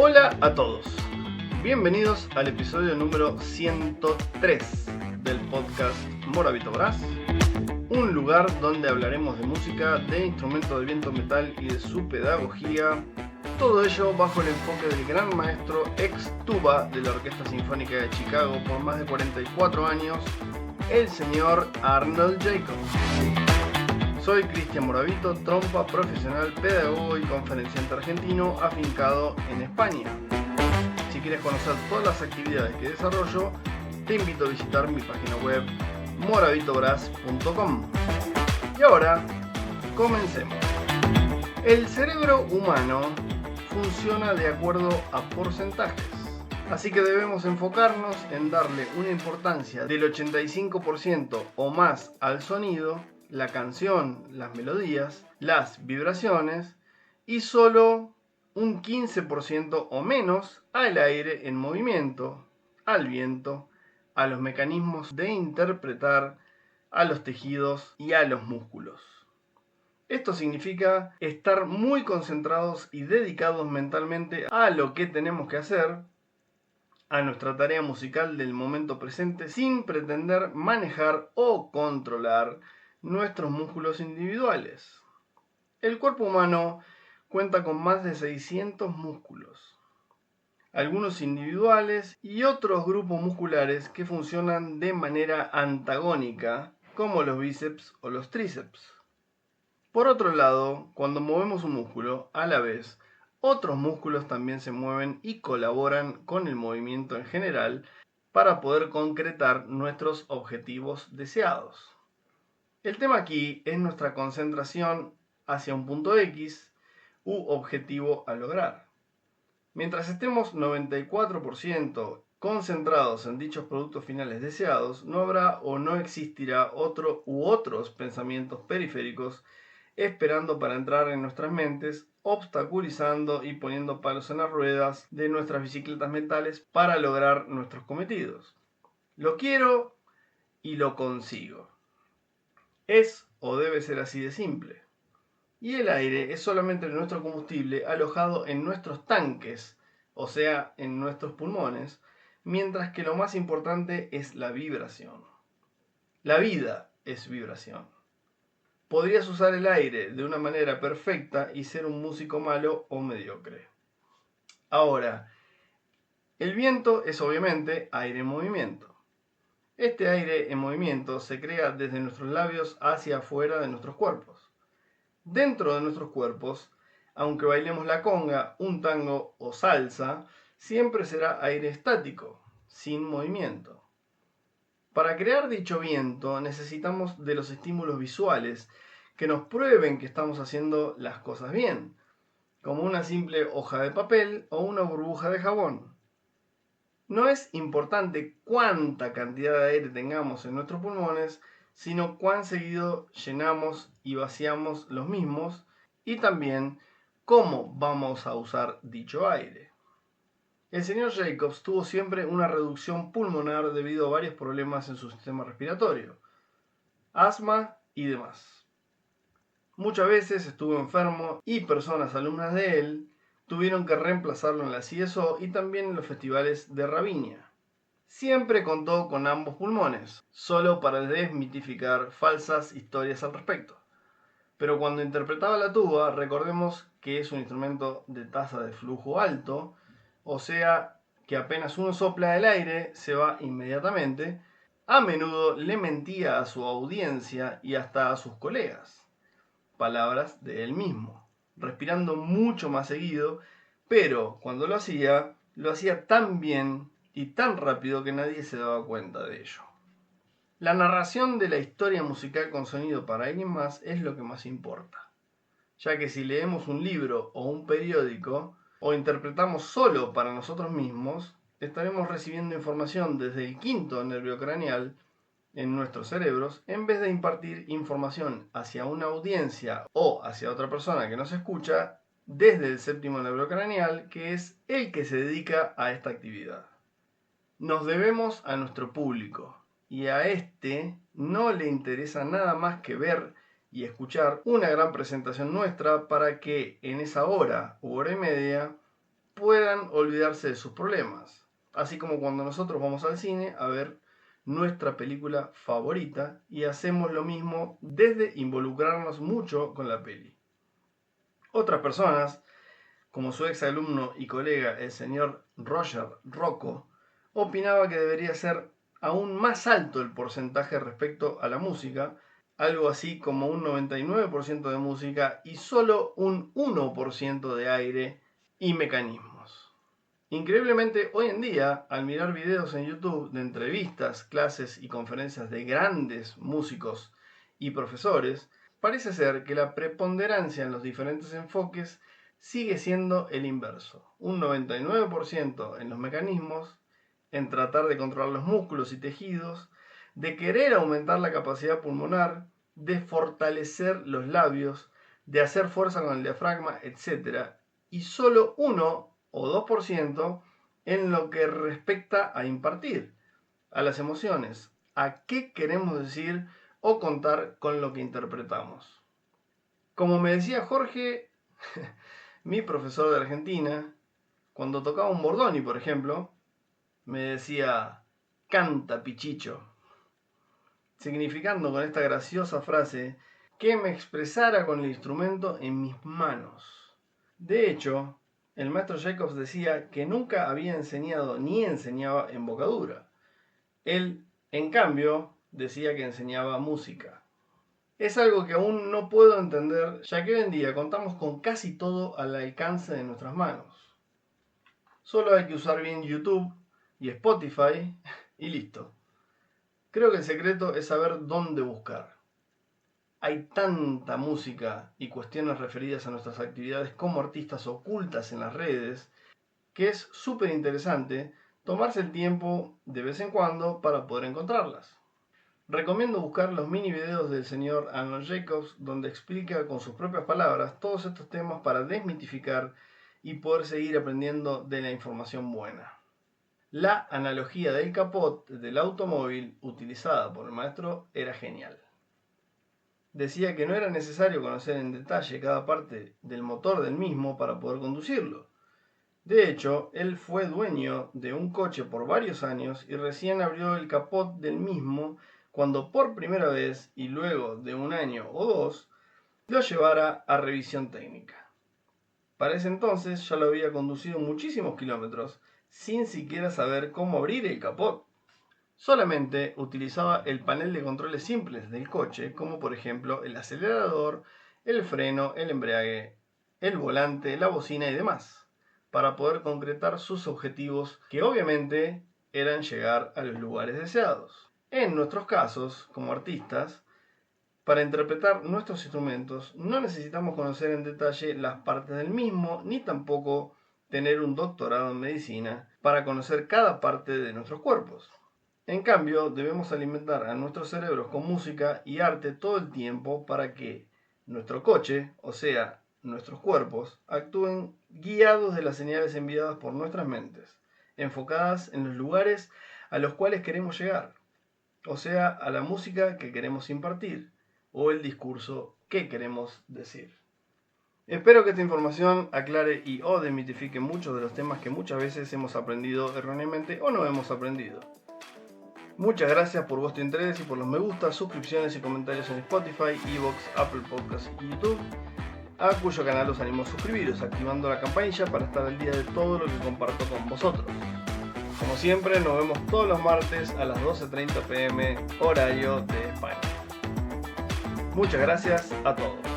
Hola a todos, bienvenidos al episodio número 103 del podcast Moravito Brass, un lugar donde hablaremos de música, de instrumentos de viento metal y de su pedagogía, todo ello bajo el enfoque del gran maestro ex tuba de la Orquesta Sinfónica de Chicago por más de 44 años, el señor Arnold Jacobs. Soy Cristian Moravito, trompa profesional, pedagogo y conferenciante argentino afincado en España. Si quieres conocer todas las actividades que desarrollo, te invito a visitar mi página web moravitobrass.com. Y ahora, comencemos. El cerebro humano funciona de acuerdo a porcentajes, así que debemos enfocarnos en darle una importancia del 85% o más al sonido, la canción, las melodías, las vibraciones y solo un 15% o menos al aire en movimiento, al viento, a los mecanismos de interpretar, a los tejidos y a los músculos. Esto significa estar muy concentrados y dedicados mentalmente a lo que tenemos que hacer, a nuestra tarea musical del momento presente, sin pretender manejar o controlar nuestros músculos individuales. El cuerpo humano cuenta con más de 600 músculos, algunos individuales y otros grupos musculares que funcionan de manera antagónica, como los bíceps o los tríceps. Por otro lado, cuando movemos un músculo, a la vez, otros músculos también se mueven y colaboran con el movimiento en general para poder concretar nuestros objetivos deseados. El tema aquí es nuestra concentración hacia un punto X u objetivo a lograr. Mientras estemos 94% concentrados en dichos productos finales deseados, no habrá o no existirá otro u otros pensamientos periféricos esperando para entrar en nuestras mentes, obstaculizando y poniendo palos en las ruedas de nuestras bicicletas mentales para lograr nuestros cometidos. Lo quiero y lo consigo. Es o debe ser así de simple. Y el aire es solamente nuestro combustible alojado en nuestros tanques, o sea, en nuestros pulmones, mientras que lo más importante es la vibración. La vida es vibración. Podrías usar el aire de una manera perfecta y ser un músico malo o mediocre. Ahora, el viento es obviamente aire en movimiento. Este aire en movimiento se crea desde nuestros labios hacia afuera de nuestros cuerpos. Dentro de nuestros cuerpos, aunque bailemos la conga, un tango o salsa, siempre será aire estático, sin movimiento. Para crear dicho viento necesitamos de los estímulos visuales que nos prueben que estamos haciendo las cosas bien, como una simple hoja de papel o una burbuja de jabón. No es importante cuánta cantidad de aire tengamos en nuestros pulmones, sino cuán seguido llenamos y vaciamos los mismos y también cómo vamos a usar dicho aire. El señor Jacobs tuvo siempre una reducción pulmonar debido a varios problemas en su sistema respiratorio, asma y demás. Muchas veces estuvo enfermo y personas alumnas de él tuvieron que reemplazarlo en la CSO y también en los festivales de Ravinia. Siempre contó con ambos pulmones, solo para desmitificar falsas historias al respecto. Pero cuando interpretaba la tuba, recordemos que es un instrumento de tasa de flujo alto, o sea que apenas uno sopla el aire se va inmediatamente. A menudo le mentía a su audiencia y hasta a sus colegas. Palabras de él mismo, respirando mucho más seguido, pero cuando lo hacía tan bien y tan rápido que nadie se daba cuenta de ello. La narración de la historia musical con sonido para alguien más es lo que más importa, ya que si leemos un libro o un periódico o interpretamos solo para nosotros mismos, estaremos recibiendo información desde el quinto nervio craneal en nuestros cerebros, en vez de impartir información hacia una audiencia o hacia otra persona que nos escucha desde el séptimo nervio craneal, que es el que se dedica a esta actividad. Nos debemos a nuestro público y a este no le interesa nada más que ver y escuchar una gran presentación nuestra para que en esa hora u hora y media puedan olvidarse de sus problemas. Así como cuando nosotros vamos al cine a ver nuestra película favorita y hacemos lo mismo desde involucrarnos mucho con la peli. Otras personas, como su ex alumno y colega el señor Roger Rocco, opinaba que debería ser aún más alto el porcentaje respecto a la música, algo así como un 99% de música y solo un 1% de aire y mecanismos. Increíblemente, hoy en día, al mirar videos en YouTube de entrevistas, clases y conferencias de grandes músicos y profesores, parece ser que la preponderancia en los diferentes enfoques sigue siendo el inverso. Un 99% en los mecanismos, en tratar de controlar los músculos y tejidos, de querer aumentar la capacidad pulmonar, de fortalecer los labios, de hacer fuerza con el diafragma, etc. Y solo 1 o 2% en lo que respecta a impartir, a las emociones, a qué queremos decir o contar con lo que interpretamos. Como me decía Jorge, mi profesor de Argentina, cuando tocaba un bordoni, por ejemplo, me decía, canta pichicho, significando con esta graciosa frase que me expresara con el instrumento en mis manos. De hecho, el maestro Jacobs decía que nunca había enseñado ni enseñaba embocadura. Él, en cambio, decía que enseñaba música. Es algo que aún no puedo entender, ya que hoy en día contamos con casi todo al alcance de nuestras manos. Solo hay que usar bien YouTube y Spotify y listo. Creo que el secreto es saber dónde buscar. Hay tanta música y cuestiones referidas a nuestras actividades como artistas ocultas en las redes, que es súper interesante tomarse el tiempo de vez en cuando para poder encontrarlas. Recomiendo buscar los mini videos del señor Arnold Jacobs, donde explica con sus propias palabras todos estos temas para desmitificar y poder seguir aprendiendo de la información buena. La analogía del capot del automóvil utilizada por el maestro era genial. Decía que no era necesario conocer en detalle cada parte del motor del mismo para poder conducirlo. De hecho, él fue dueño de un coche por varios años y recién abrió el capot del mismo cuando por primera vez y luego de un año o dos lo llevara a revisión técnica. Para ese entonces ya lo había conducido muchísimos kilómetros sin siquiera saber cómo abrir el capot. Solamente utilizaba el panel de controles simples del coche, como por ejemplo el acelerador, el freno, el embrague, el volante, la bocina y demás, para poder concretar sus objetivos, que obviamente eran llegar a los lugares deseados. En nuestros casos, como artistas, para interpretar nuestros instrumentos no necesitamos conocer en detalle las partes del mismo, ni tampoco tener un doctorado en medicina para conocer cada parte de nuestros cuerpos. En cambio, debemos alimentar a nuestros cerebros con música y arte todo el tiempo para que nuestro coche, o sea, nuestros cuerpos, actúen guiados de las señales enviadas por nuestras mentes, enfocadas en los lugares a los cuales queremos llegar, o sea, a la música que queremos impartir o el discurso que queremos decir. Espero que esta información aclare y o demitifique muchos de los temas que muchas veces hemos aprendido erróneamente o no hemos aprendido. Muchas gracias por vuestro interés y por los me gusta, suscripciones y comentarios en Spotify, Evox, Apple Podcasts y YouTube, a cuyo canal os animo a suscribiros activando la campanilla para estar al día de todo lo que comparto con vosotros. Como siempre, nos vemos todos los martes a las 12:30 p.m. horario de España. Muchas gracias a todos.